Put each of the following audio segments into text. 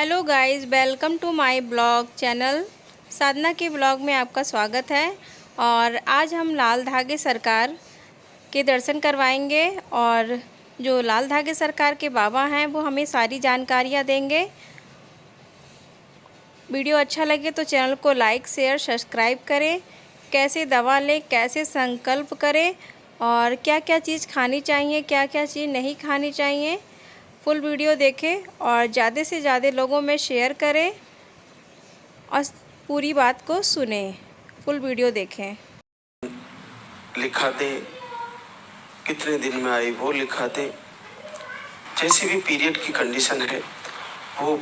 Hello guys, welcome to my blog channel. Sadhana के blog में आपका स्वागत है। और आज हम लाल धागे सरकार के दर्शन करवाएंगे और जो लाल धागे सरकार के बाबा हैं वो हमें सारी जानकारियाँ देंगे। वीडियो अच्छा लगे तो चैनल को लाइक शेयर सब्सक्राइब करें। कैसे दवा लें, कैसे संकल्प करें और क्या क्या चीज़ खानी चाहिए, क्या क्या चीज़ नहीं खानी चाहिए, फुल वीडियो देखें और ज़्यादा से ज़्यादा लोगों में शेयर करें और पूरी बात को सुने। फुल वीडियो देखें। लिखा दे, कितने दिन में आई वो लिखा दे। जैसी भी पीरियड की कंडीशन है वो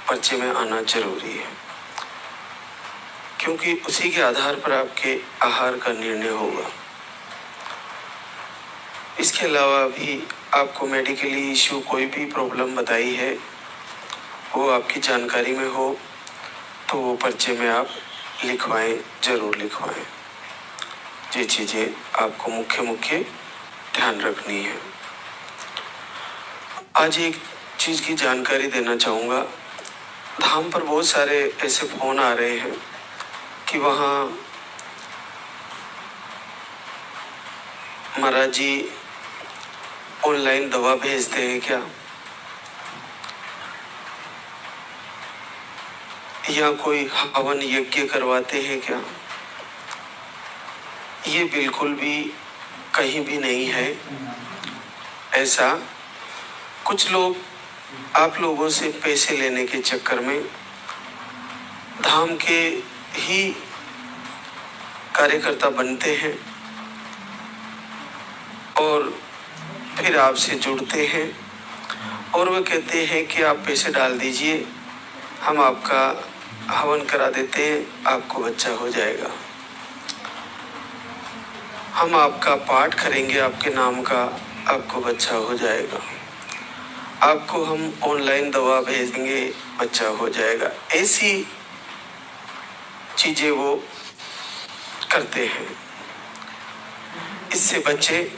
पर्चे में आना जरूरी है, क्योंकि उसी के आधार पर आपके आहार का निर्णय होगा। इसके अलावा भी आपको मेडिकली इश्यू कोई भी प्रॉब्लम बताई है वो आपकी जानकारी में हो तो वो पर्चे में आप लिखवाएं, ज़रूर लिखवाएं। ये चीज़ें आपको मुख्य ध्यान रखनी है। आज एक चीज़ की जानकारी देना चाहूँगा। धाम पर बहुत सारे ऐसे फ़ोन आ रहे हैं कि वहाँ महाराज जी ऑनलाइन दवा भेजते हैं क्या, या कोई हवन यज्ञ करवाते हैं क्या। ये बिल्कुल भी कहीं भी नहीं है ऐसा। कुछ लोग आप लोगों से पैसे लेने के चक्कर में धाम के ही कार्यकर्ता बनते हैं और फिर आपसे जुड़ते हैं और वो कहते हैं कि आप पैसे डाल दीजिए, हम आपका हवन करा देते हैं, आपको बच्चा हो जाएगा, हम आपका पाठ करेंगे आपके नाम का, आपको बच्चा हो जाएगा, आपको हम ऑनलाइन दवा भेज देंगे, बच्चा हो जाएगा। ऐसी चीज़ें वो करते हैं। इससे बच्चे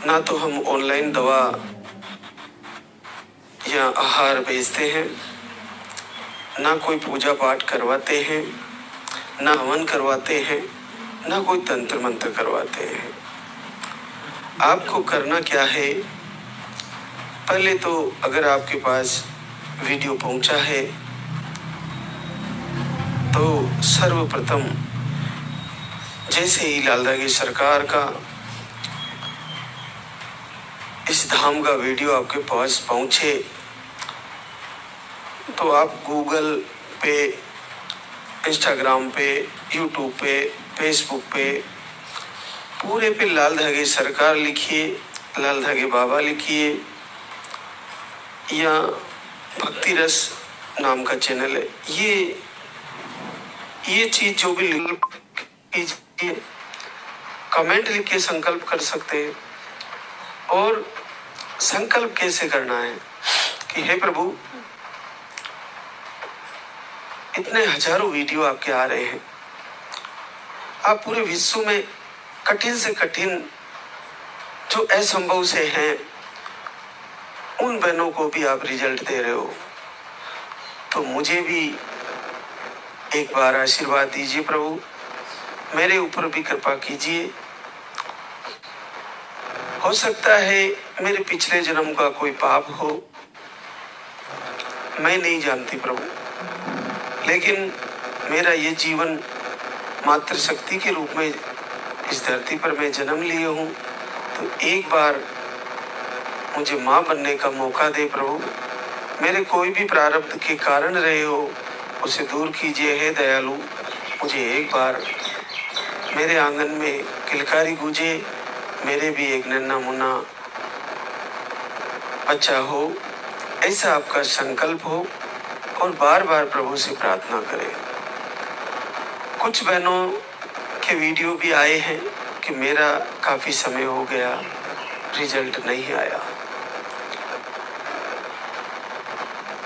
ना तो हम ऑनलाइन दवा या आहार भेजते हैं, ना कोई पूजा पाठ करवाते हैं, ना हवन करवाते हैं, ना कोई तंत्र मंत्र करवाते हैं। आपको करना क्या है, पहले तो अगर आपके पास वीडियो पहुंचा है तो सर्वप्रथम जैसे ही लाल धागे सरकार का इस धाम का वीडियो आपके पास पहुंचे तो आप गूगल पे, इंस्टाग्राम पे, यूट्यूब पे, फेसबुक पे पूरे पे लाल धागे सरकार लिखिए, लाल धागे बाबा लिखिए, या भक्ति रस नाम का चैनल है। ये चीज जो भी कीजिए, कमेंट लिख के संकल्प कर सकते हैं। और संकल्प कैसे करना है कि हे प्रभु, इतने हजारों वीडियो आपके आ रहे हैं, आप पूरे विश्व में कठिन से कठिन जो असंभव से हैं उन बहनों को भी आप रिजल्ट दे रहे हो, तो मुझे भी एक बार आशीर्वाद दीजिए प्रभु, मेरे ऊपर भी कृपा कीजिए। हो सकता है मेरे पिछले जन्म का कोई पाप हो, मैं नहीं जानती प्रभु, लेकिन मेरा ये जीवन मात्र शक्ति के रूप में इस धरती पर मैं जन्म लिए हूँ, तो एक बार मुझे माँ बनने का मौका दे प्रभु। मेरे कोई भी प्रारब्ध के कारण रहे हो उसे दूर कीजिए हे दयालु। मुझे एक बार मेरे आंगन में किलकारी गूंजे, मेरे भी एक नन्हा मुन्ना बच्चा हो, ऐसा आपका संकल्प हो और बार बार प्रभु से प्रार्थना करें। कुछ बहनों के वीडियो भी आए हैं कि मेरा काफ़ी समय हो गया, रिजल्ट नहीं आया।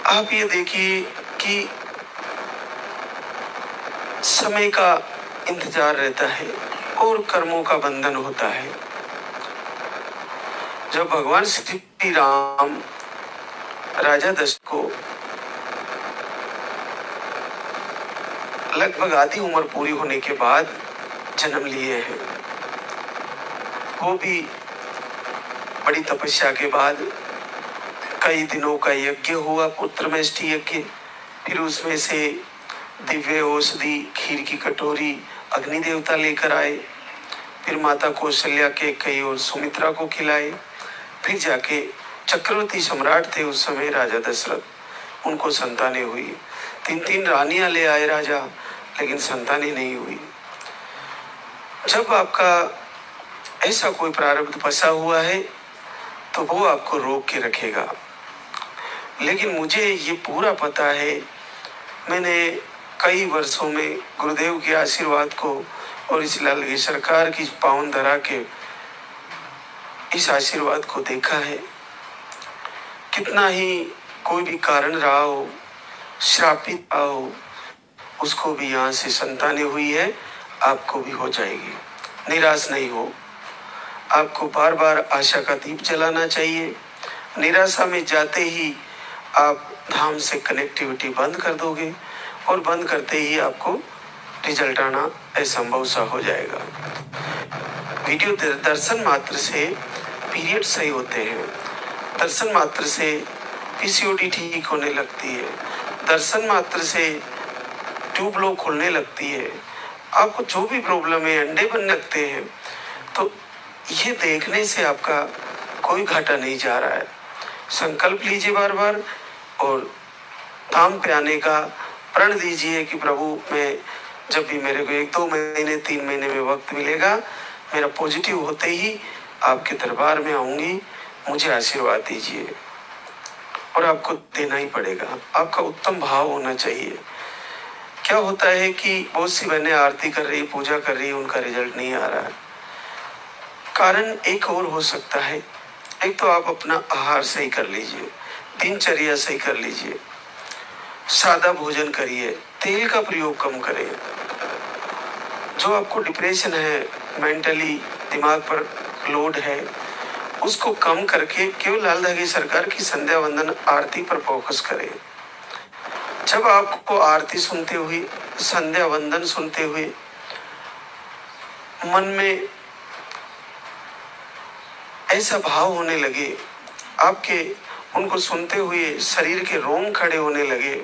आप ये देखिए कि समय का इंतजार रहता है और कर्मों का बंधन होता है। जब भगवान श्री राम राजा दशरथ को लगभग आधी उम्र पूरी होने के बाद जन्म लिए हैं, वो भी बड़ी तपस्या के बाद। कई दिनों का यज्ञ हुआ, पुत्रमेष्टि यज्ञ। फिर उसमें से दिव्य औषधि, खीर की कटोरी अग्नि देवता लेकर आए। फिर माता कौशल्या के कई और सुमित्रा को खिलाए। फिर जाके चक्रवर्ती सम्राट थे उस समय राजा दशरथ, उनको संतानें हुई। 3-3 रानियां ले आए राजा, लेकिन संतानें नहीं हुई। जब आपका ऐसा कोई प्रारब्ध फंसा हुआ है तो वो आपको रोक के रखेगा। लेकिन मुझे ये पूरा पता है, मैंने कई वर्षों में गुरुदेव के आशीर्वाद को और इस लाल की सरकार की पावन धरा के इस आशीर्वाद को देखा है। कितना ही कोई भी कारण रहा हो, श्रापित रहा हो, उसको भी यहाँ से संतानें हुई है, आपको भी हो जाएगी। निराश नहीं हो, आपको बार बार आशा का दीप जलाना चाहिए। निराशा में जाते ही आप धाम से कनेक्टिविटी बंद कर दोगे और बंद करते ही आपको रिजल्ट आना असंभव सा हो जाएगा। वीडियो दर्शन मात्र से पीरियड सही होते हैं, दर्शन मात्र से पीसीओडी ठीक होने लगती है, दर्शन मात्र से ट्यूब लो खुलने लगती है, आपको जो भी प्रॉब्लम है, अंडे बनने लगते हैं। तो ये देखने से आपका कोई घाटा नहीं जा रहा है। संकल्प लीजिए बार बार और धाम पे आने का प्रण दीजिए कि प्रभु, मैं जब भी मेरे को 1-2 महीने 3 महीने में वक्त मिलेगा, मेरा पॉजिटिव होते ही आपके दरबार में आऊंगी, मुझे आशीर्वाद दीजिए। और आपको देना ही पड़ेगा, आपका उत्तम भाव होना चाहिए। क्या होता है कि बहुत सी बहनें आरती कर रही, पूजा कर रही, उनका रिजल्ट नहीं आ रहा है। कारण एक और हो सकता है। एक तो आप अपना आहार सही कर लीजिए, दिनचर्या सही कर लीजिए, सादा भोजन करिए, तेल का प्रयोग कम करें। जो आपको डिप्रेशन है, मेंटली दिमाग पर लोड है, उसको कम करके केवल लाल धागे सरकार की संध्या वंदन आरती पर फोकस करें। जब आपको आरती सुनते हुए, संध्या वंदन सुनते हुए मन में ऐसा भाव होने लगे, आपके उनको सुनते हुए शरीर के रोम खड़े होने लगे,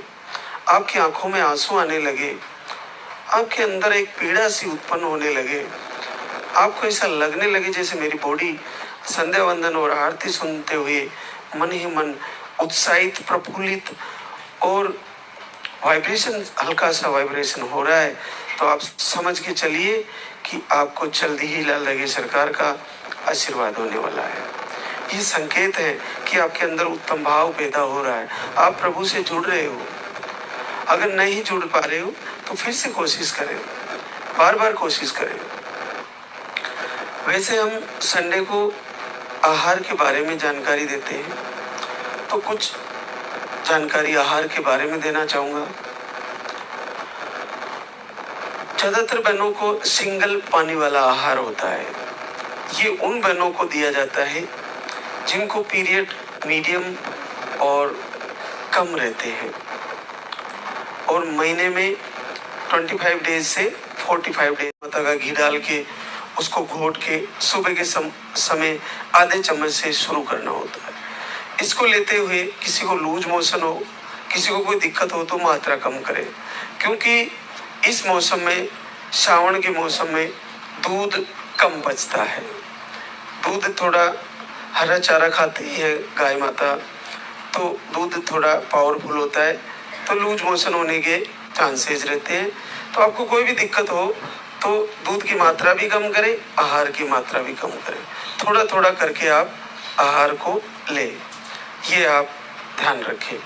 आपकी आंखों में आंसू आने लगे, आपके अंदर एक पीड़ा सी उत्पन्न होने लगे, आपको ऐसा लगने लगे जैसे मेरी बॉडी संध्या वंदन और आरती सुनते हुए मन ही मन उत्साहित, प्रफुल्लित और वाइब्रेशन, हल्का सा वाइब्रेशन हो रहा है, तो आप समझ के चलिए कि आपको जल्दी ही लाल धागे सरकार का आशीर्वाद होने वाला है। ये संकेत है कि आपके अंदर उत्तम भाव पैदा हो रहा है, आप प्रभु से जुड़ रहे हो। अगर नहीं जुड़ पा रहे हो तो फिर से कोशिश करें, बार बार कोशिश करें। वैसे हम संडे को आहार के बारे में जानकारी देते हैं, तो कुछ जानकारी आहार के बारे में देना चाहूँगा। ज़्यादातर बहनों को सिंगल पानी वाला आहार होता है। ये उन बहनों को दिया जाता है जिनको पीरियड मीडियम और कम रहते हैं और महीने में 25 डेज से 45 डेज माता का घी डाल के उसको घोट के सुबह के समय आधे चम्मच से शुरू करना होता है। इसको लेते हुए किसी को लूज मोशन हो, किसी को कोई दिक्कत हो तो मात्रा कम करें, क्योंकि इस मौसम में, श्रावण के मौसम में दूध कम बचता है। दूध थोड़ा, हरा चारा खाती है गाय माता, तो दूध थोड़ा पावरफुल होता है, तो लूज मोशन होने के चांसेस रहते हैं। तो आपको कोई भी दिक्कत हो तो दूध की मात्रा भी कम करें, आहार की मात्रा भी कम करें, थोड़ा थोड़ा करके आप आहार को लें, ये आप ध्यान रखें।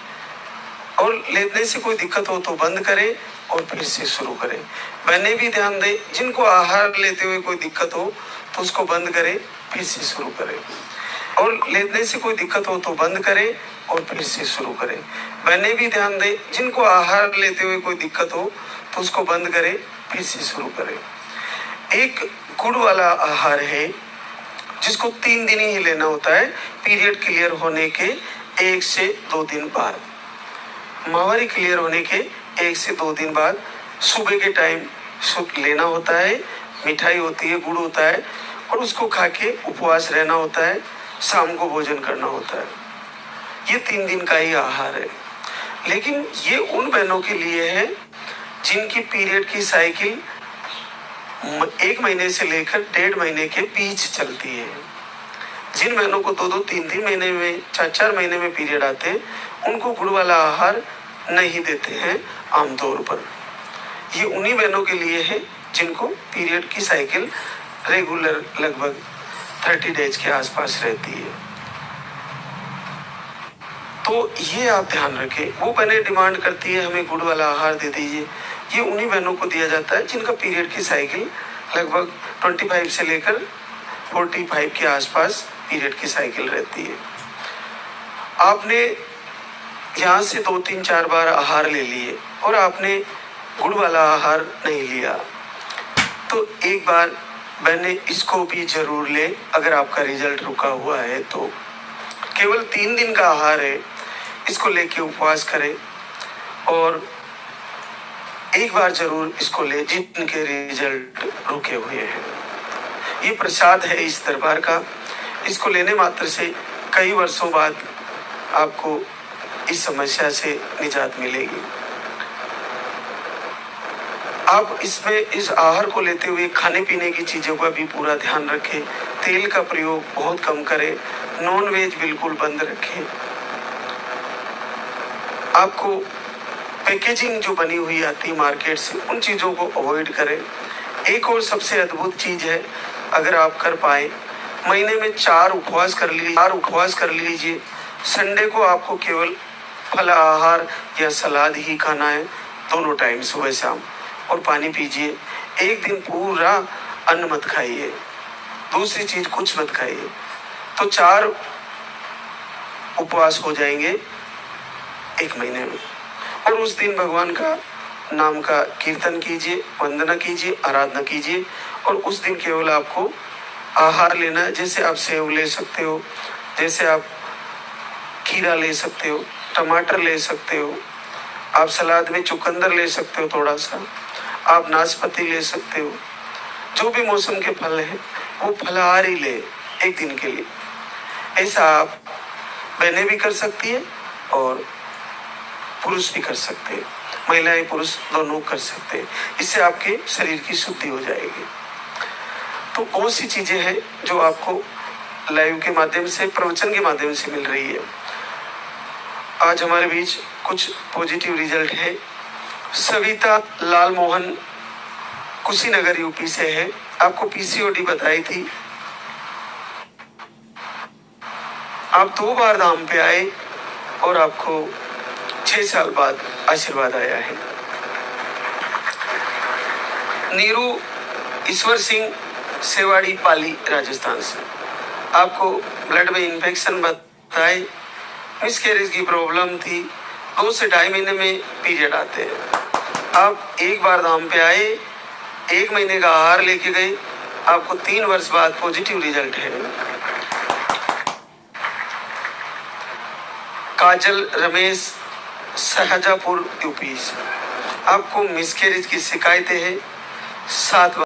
और लेने से कोई दिक्कत हो तो बंद करें और फिर से शुरू करें। मैंने भी ध्यान दें, जिनको आहार लेते हुए कोई दिक्कत हो तो उसको बंद करें, फिर से शुरू करें। और लेने से कोई दिक्कत हो तो बंद करें और फिर से शुरू करें। मैंने भी ध्यान दें, जिनको आहार लेते हुए कोई दिक्कत हो तो उसको बंद करें, फिर से शुरू करें। एक गुड़ वाला आहार है जिसको 3 दिन ही लेना होता है, पीरियड क्लियर होने के 1 से 2 दिन बाद, माहवारी क्लियर होने के 1 से 2 दिन बाद सुबह के टाइम लेना होता है, मिठाई होती है, गुड़ होता है, और उसको खा के उपवास रहना होता है, शाम को भोजन करना होता है। ये 3 दिन का ही आहार है। लेकिन ये उन बहनों के लिए है जिनकी पीरियड की साइकिल 1 महीने से लेकर 1.5 महीने के बीच चलती है। जिन बहनों को 2-2, 3-3 महीने में, 4-4 महीने में पीरियड आते हैं, उनको गुड़ वाला आहार नहीं देते हैं आमतौर पर। ये उन्हीं बहनों के लिए है जिनको पीरियड की साइकिल रेगुलर लगभग 30 डेज के आसपास रहती है। तो ये आप ध्यान रखें। वो बहनें डिमांड करती है हमें गुड़ वाला आहार दे दीजिए, ये उन्हीं बहनों को दिया जाता है जिनका पीरियड की साइकिल लगभग 25 से लेकर 45 के आसपास पीरियड की साइकिल रहती है। आपने यहाँ से 2-3-4 बार आहार ले लिए और आपने गुड़ वाला आहार नहीं लिया, तो एक बार बहने इसको भी जरूर ले। अगर आपका रिजल्ट रुका हुआ है तो केवल 3 दिन का आहार है, इसको लेके उपवास करें और एक बार जरूर इसको ले जिनके रिजल्ट रुके हुए हैं। ये प्रसाद है इस दरबार का। इसको लेने मात्र से कई वर्षों बाद आपको इस समस्या से निजात मिलेगी। आप इसमें इस आहार को लेते हुए खाने पीने की चीज़ों का भी पूरा ध्यान रखें। तेल का प्रयोग बहुत कम करें, नॉन वेज बिल्कुल बंद रखें। आपको पैकेजिंग जो बनी हुई आती है मार्केट से, उन चीज़ों को अवॉइड करें। एक और सबसे अद्भुत चीज़ है, अगर आप कर पाए महीने में 4 उपवास कर लीजिए। संडे को आपको केवल फल आहार या सलाद ही खाना है, दोनों टाइम सुबह शाम, और पानी पीजिए। एक दिन पूरा अन्न मत खाइए, दूसरी चीज कुछ मत खाइए। तो 4 उपवास हो जाएंगे 1 महीने में। और उस दिन भगवान का नाम का कीर्तन कीजिए, वंदना कीजिए, आराधना कीजिए। और उस दिन केवल आपको आहार लेना है। जैसे आप सेव ले सकते हो, जैसे आप खीरा ले सकते हो, टमाटर ले सकते हो, आप सलाद में चुकंदर ले सकते हो, थोड़ा सा आप नाशपाती ले सकते हो। जो भी मौसम के फल हैं वो फलाहार ही ले 1 दिन के लिए। ऐसा आप बहनें भी कर सकती है और पुरुष भी कर सकते हैं, महिलाएं पुरुष दोनों कर सकते हैं। इससे आपके शरीर की शुद्धि हो जाएगी। तो बहुत सी चीजें हैं जो आपको लाइव के माध्यम से, प्रवचन के माध्यम से मिल रही है। आज हमारे बीच कुछ पॉजिटिव रिजल्ट है। सविता लाल मोहन कुशीनगर यूपी से है। आपको पीसीओडी बताई थी। आप 2 बार धाम पे आए और आपको 6 साल बाद आशीर्वाद आया है। नीरू ईश्वर सिंह सेवाड़ी पाली राजस्थान से, आपको ब्लड में इन्फेक्शन बताए, मिसकैरेज की प्रॉब्लम थी, 2 से 2.5 महीने में पीरियड आते हैं। आप एक बार धाम पे आए, 1 महीने का आहार लेके गए, आपको 3 वर्ष बाद पॉजिटिव रिजल्ट है। काजल रमेश शाहजहाँपुर यूपी से, आपको मिसकैरेज की शिकायतें हैं, 7